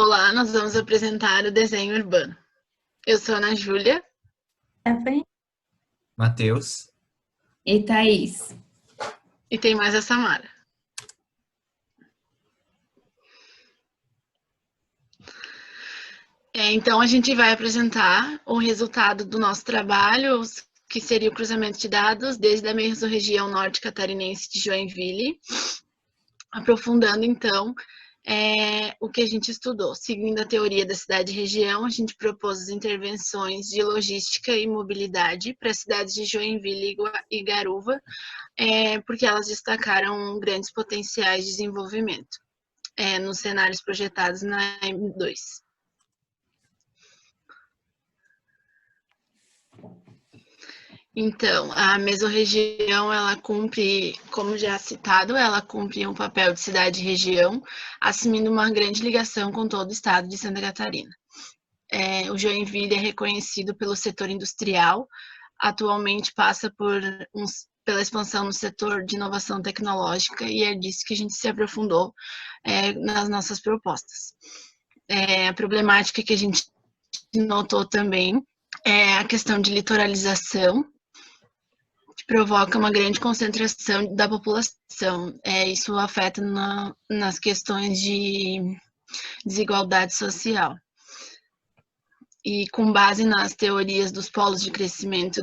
Olá, nós vamos apresentar o desenho urbano. Eu sou a Ana Júlia. Stephanie Matheus. e Thaís. E tem mais a Samara. Então, a gente vai apresentar o resultado do nosso trabalho, que seria o cruzamento de dados desde a mesorregião norte catarinense de Joinville, aprofundando, então, o que a gente estudou. Seguindo a teoria da cidade-região, a gente propôs as intervenções de logística e mobilidade para as cidades de Joinville e Garuva, porque elas destacaram grandes potenciais de desenvolvimento nos cenários projetados na M2. Então, a mesorregião, ela cumpre, como já citado, ela cumpre um papel de cidade-região, assumindo uma grande ligação com todo o estado de Santa Catarina. O Joinville é reconhecido pelo setor industrial, atualmente passa pela expansão no setor de inovação tecnológica, e é disso que a gente se aprofundou nas nossas propostas. A problemática que a gente notou também é a questão de litoralização, que provoca uma grande concentração da população. Isso afeta nas questões de desigualdade social. E com base nas teorias dos polos de crescimento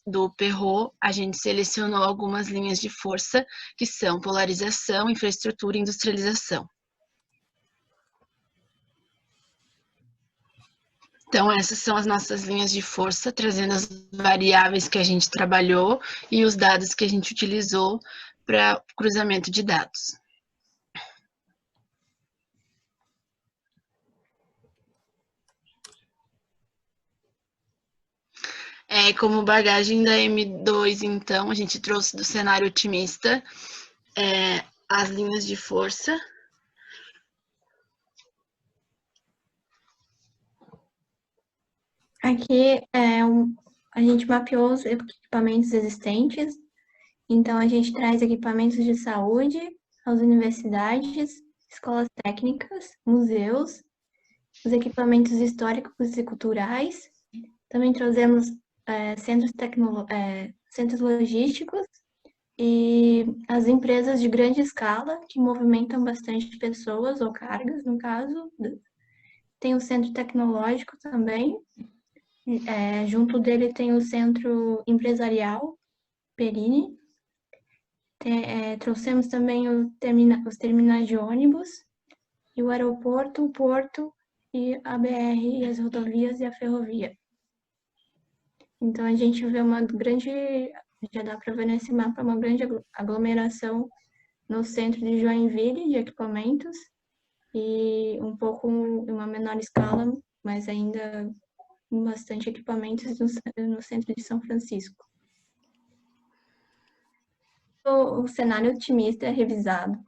do Perrault, a gente selecionou algumas linhas de força, que são polarização, infraestrutura e industrialização. Então, essas são as nossas linhas de força, trazendo as variáveis que a gente trabalhou e os dados que a gente utilizou para cruzamento de dados. Como bagagem da M2, então, a gente trouxe do cenário otimista as linhas de força. Aqui a gente mapeou os equipamentos existentes, então a gente traz equipamentos de saúde, as universidades, escolas técnicas, museus, os equipamentos históricos e culturais. Também trazemos centros logísticos e as empresas de grande escala que movimentam bastante pessoas ou cargas, no caso. Tem o centro tecnológico também. Junto dele tem o centro empresarial, Perini. Trouxemos também os terminais de ônibus, e o aeroporto, o porto, e a BR, e as rodovias e a ferrovia. Então, a gente vê uma grande, já dá para ver nesse mapa, uma grande aglomeração no centro de Joinville de equipamentos, e um pouco em uma menor escala, mas ainda bastante equipamentos no centro de São Francisco. O cenário otimista é revisado.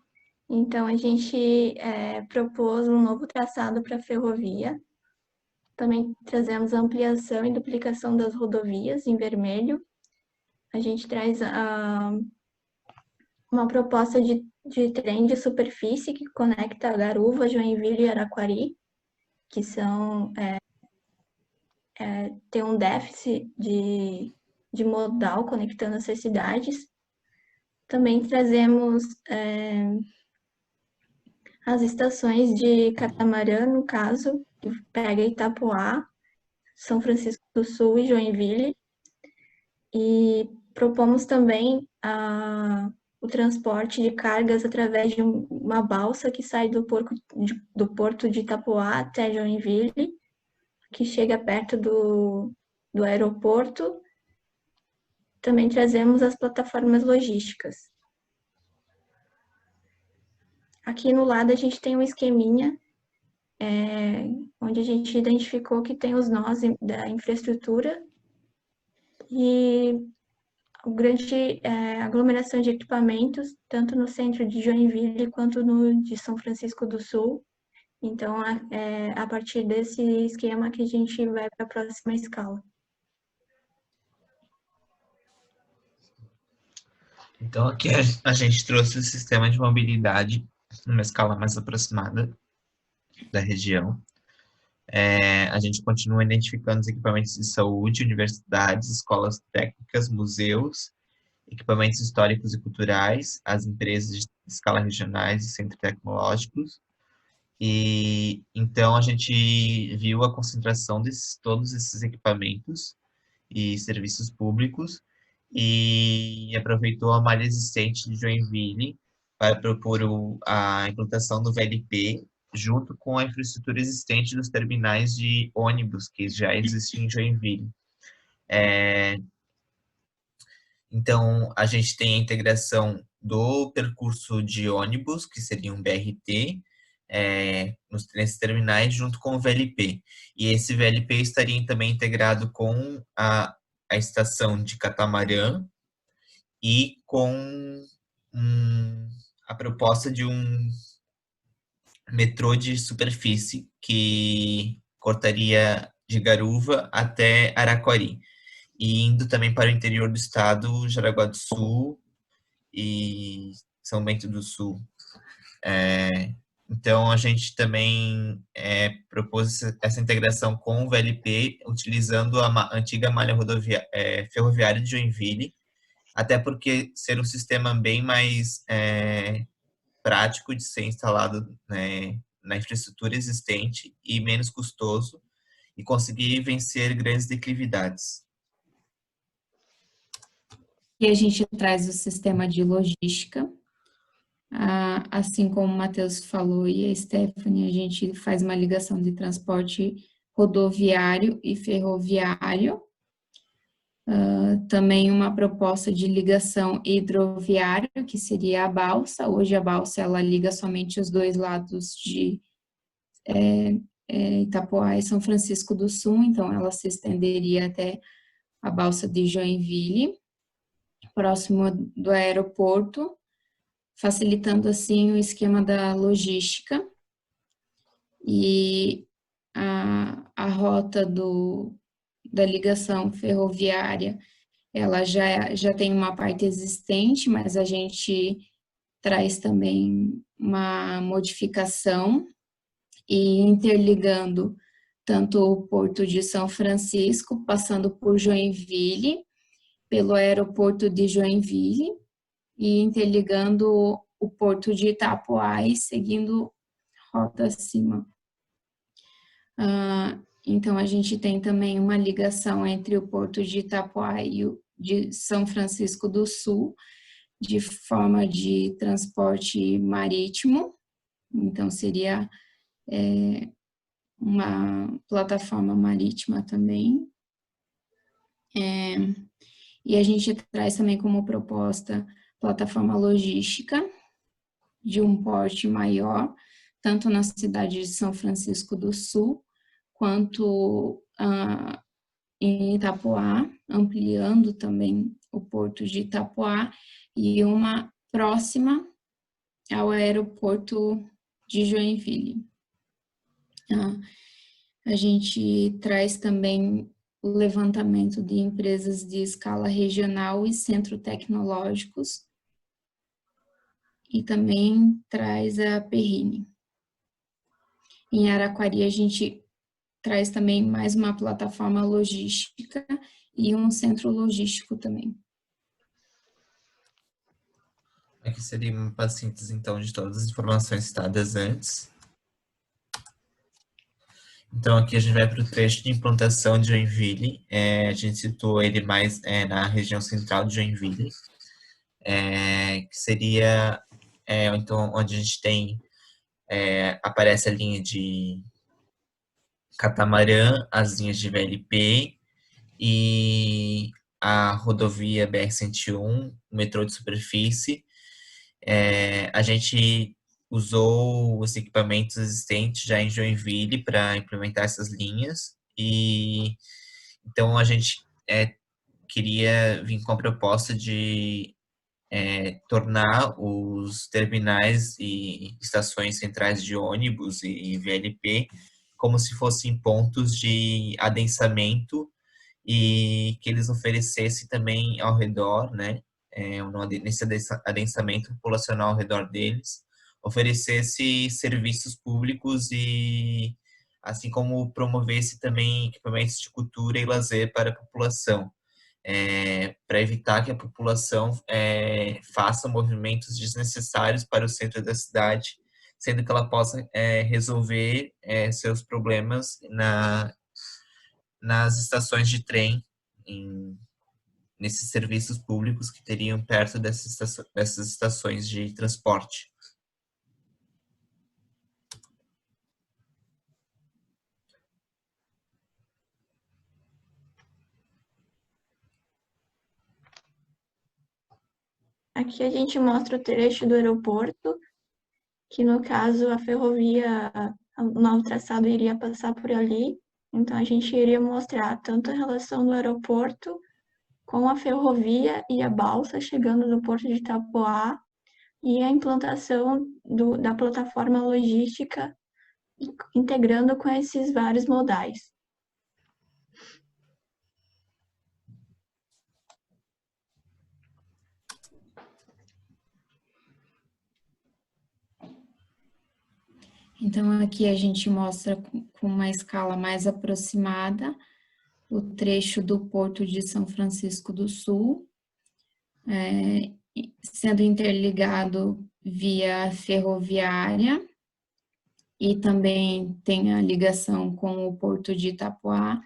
Então, a gente propôs um novo traçado para a ferrovia. Também trazemos a ampliação e duplicação das rodovias em vermelho. A gente traz uma proposta de trem de superfície que conecta Garuva, Joinville e Araquari, que tem um déficit de modal conectando essas cidades. Também trazemos as estações de catamarã, no caso, que pega Itapoá, São Francisco do Sul e Joinville. E propomos também o transporte de cargas através de uma balsa que sai do porto de Itapoá até Joinville, que chega perto do aeroporto. Também trazemos as plataformas logísticas. Aqui no lado a gente tem um esqueminha, onde a gente identificou que tem os nós da infraestrutura e a grande aglomeração de equipamentos, tanto no centro de Joinville quanto no de São Francisco do Sul. Então, a partir desse esquema que a gente vai para a próxima escala. Então, aqui a gente trouxe o sistema de mobilidade numa escala mais aproximada. da região. A gente continua identificando os equipamentos de saúde, universidades, escolas técnicas, museus, equipamentos históricos e culturais, as empresas de escala regionais e centros tecnológicos. E então a gente viu a concentração de todos esses equipamentos e serviços públicos e aproveitou a malha existente de Joinville para propor a implantação do VLP junto com a infraestrutura existente dos terminais de ônibus que já existem em Joinville. Então, a gente tem a integração do percurso de ônibus, que seria um BRT, nesses terminais, junto com o VLP. E esse VLP estaria também integrado com a estação de Catamarã e com a proposta de um metrô de superfície que cortaria de Garuva até Araquari. E indo também para o interior do estado, Jaraguá do Sul e São Bento do Sul. Então, a gente também propôs essa integração com o VLP, utilizando a antiga malha ferroviária de Joinville, até porque ser um sistema bem mais prático de ser instalado, né, na infraestrutura existente e menos custoso, e conseguir vencer grandes declividades. E a gente traz o sistema de logística, assim como o Matheus falou e a Stephanie, a gente faz uma ligação de transporte rodoviário e ferroviário, também uma proposta de ligação hidroviária, que seria a balsa. Hoje a balsa ela liga somente os dois lados de Itapoá e São Francisco do Sul, então ela se estenderia até a balsa de Joinville, próximo do aeroporto, facilitando assim o esquema da logística. E a rota da ligação ferroviária, ela já tem uma parte existente, mas a gente traz também uma modificação e interligando tanto o Porto de São Francisco, passando por Joinville, pelo aeroporto de Joinville e interligando o Porto de Itapoá e seguindo rota acima. Então, a gente tem também uma ligação entre o Porto de Itapoá e o de São Francisco do Sul, de forma de transporte marítimo. Então, seria uma plataforma marítima também. E a gente traz também como proposta plataforma logística de um porte maior, tanto na cidade de São Francisco do Sul, quanto em Itapoá, ampliando também o porto de Itapoá, e uma próxima ao aeroporto de Joinville. A gente traz também o levantamento de empresas de escala regional e centro tecnológicos, e também traz a Perrine. Em Araquari, a gente traz também mais uma plataforma logística e um centro logístico também. Aqui seria uma síntese, então, de todas as informações citadas antes. Então, aqui a gente vai para o trecho de implantação de Joinville. A gente citou ele mais na região central de Joinville, que seria então, onde a gente tem, aparece a linha de Catamarã, as linhas de VLP e a rodovia BR-101, o metrô de superfície. A gente usou os equipamentos existentes já em Joinville para implementar essas linhas, e então a gente queria vir com a proposta de tornar os terminais e estações centrais de ônibus e VLP como se fossem pontos de adensamento, e que eles oferecessem também ao redor, né, nesse adensamento populacional ao redor deles, oferecesse serviços públicos e assim como promovesse também equipamentos de cultura e lazer para a população, para evitar que a população faça movimentos desnecessários para o centro da cidade, sendo que ela possa resolver seus problemas nas estações de trem, nesses serviços públicos que teriam perto dessas estações de transporte. Aqui a gente mostra o trecho do aeroporto, que no caso a ferrovia, o novo traçado iria passar por ali. Então a gente iria mostrar tanto a relação do aeroporto com a ferrovia e a balsa chegando no porto de Itapoá e a implantação da plataforma logística integrando com esses vários modais. Então, aqui a gente mostra com uma escala mais aproximada o trecho do Porto de São Francisco do Sul, sendo interligado via ferroviária, e também tem a ligação com o Porto de Itapoá,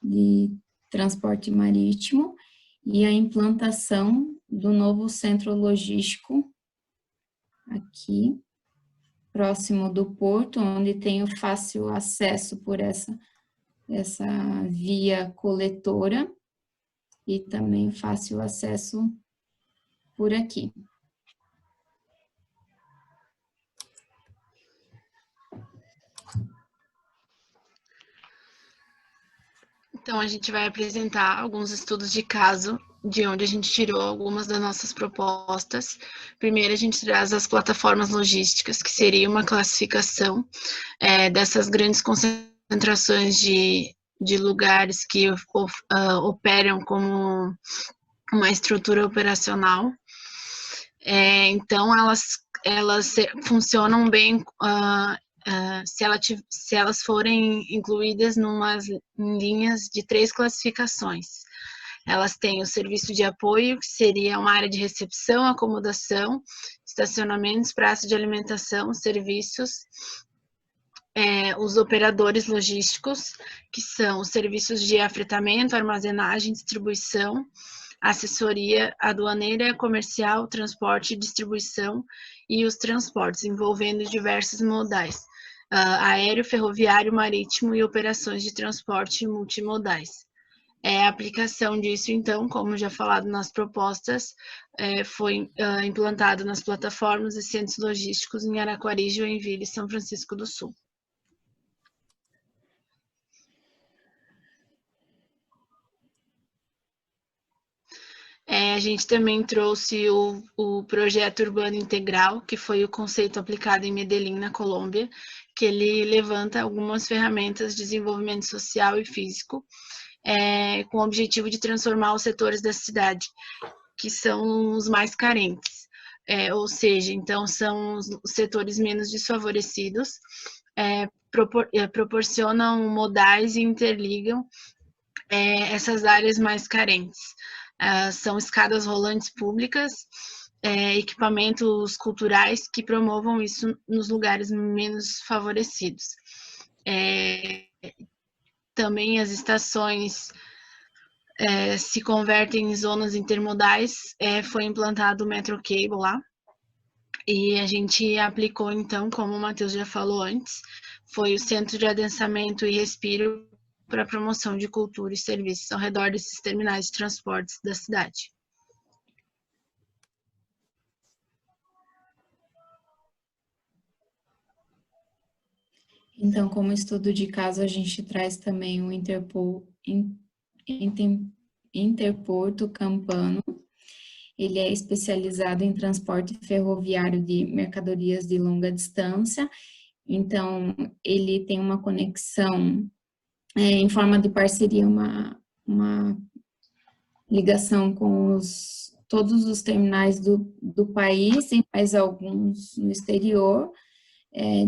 de transporte marítimo, e a implantação do novo centro logístico aqui, próximo do porto, onde tem o fácil acesso por essa via coletora e também fácil acesso por aqui. Então, a gente vai apresentar alguns estudos de caso, de onde a gente tirou algumas das nossas propostas. Primeiro, a gente traz as plataformas logísticas, que seria uma classificação dessas grandes concentrações de lugares que operam como uma estrutura operacional. Então, elas funcionam bem se elas forem incluídas em linhas de 3 classificações. Elas têm o serviço de apoio, que seria uma área de recepção, acomodação, estacionamentos, praça de alimentação, serviços, os operadores logísticos, que são os serviços de afretamento, armazenagem, distribuição, assessoria aduaneira, comercial, transporte, distribuição e os transportes, envolvendo diversos modais, aéreo, ferroviário, marítimo e operações de transporte multimodais. A aplicação disso, então, como já falado nas propostas, foi implantado nas plataformas e centros logísticos em Araquari, Joinville e São Francisco do Sul. A gente também trouxe o projeto urbano integral, que foi o conceito aplicado em Medellín, na Colômbia, que ele levanta algumas ferramentas de desenvolvimento social e físico, com o objetivo de transformar os setores da cidade, que são os mais carentes, ou seja, então são os setores menos desfavorecidos, proporcionam modais e interligam essas áreas mais carentes. São escadas rolantes públicas, equipamentos culturais que promovam isso nos lugares menos favorecidos. Também as estações se convertem em zonas intermodais, foi implantado o Metro Cable lá, e a gente aplicou, então, como o Matheus já falou antes, foi o Centro de Adensamento e Respiro para a promoção de cultura e serviços ao redor desses terminais de transportes da cidade. Então, como estudo de caso, a gente traz também o Interporto Campano. Ele é especializado em transporte ferroviário de mercadorias de longa distância. Então, ele tem uma conexão em forma de parceria, uma ligação com todos os terminais do país e mais alguns no exterior,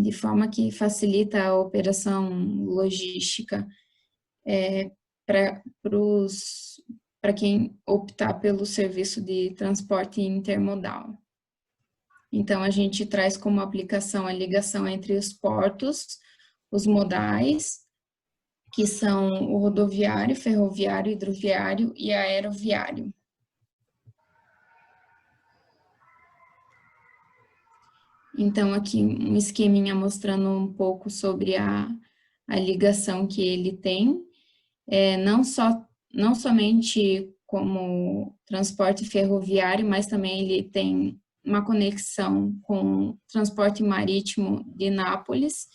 de forma que facilita a operação logística para quem optar pelo serviço de transporte intermodal. Então, a gente traz como aplicação a ligação entre os portos, os modais, que são o rodoviário, ferroviário, hidroviário e aeroviário. Então, aqui um esqueminha mostrando um pouco sobre a ligação que ele tem, não somente como transporte ferroviário, mas também ele tem uma conexão com o transporte marítimo de Nápoles,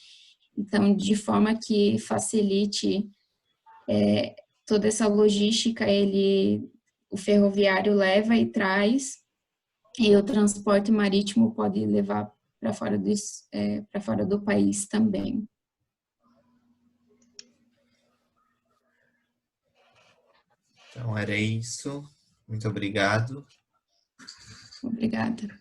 então, de forma que facilite toda essa logística, o ferroviário leva e traz, e o transporte marítimo pode levar para fora do país também. Então, era isso. Muito obrigado. Obrigada.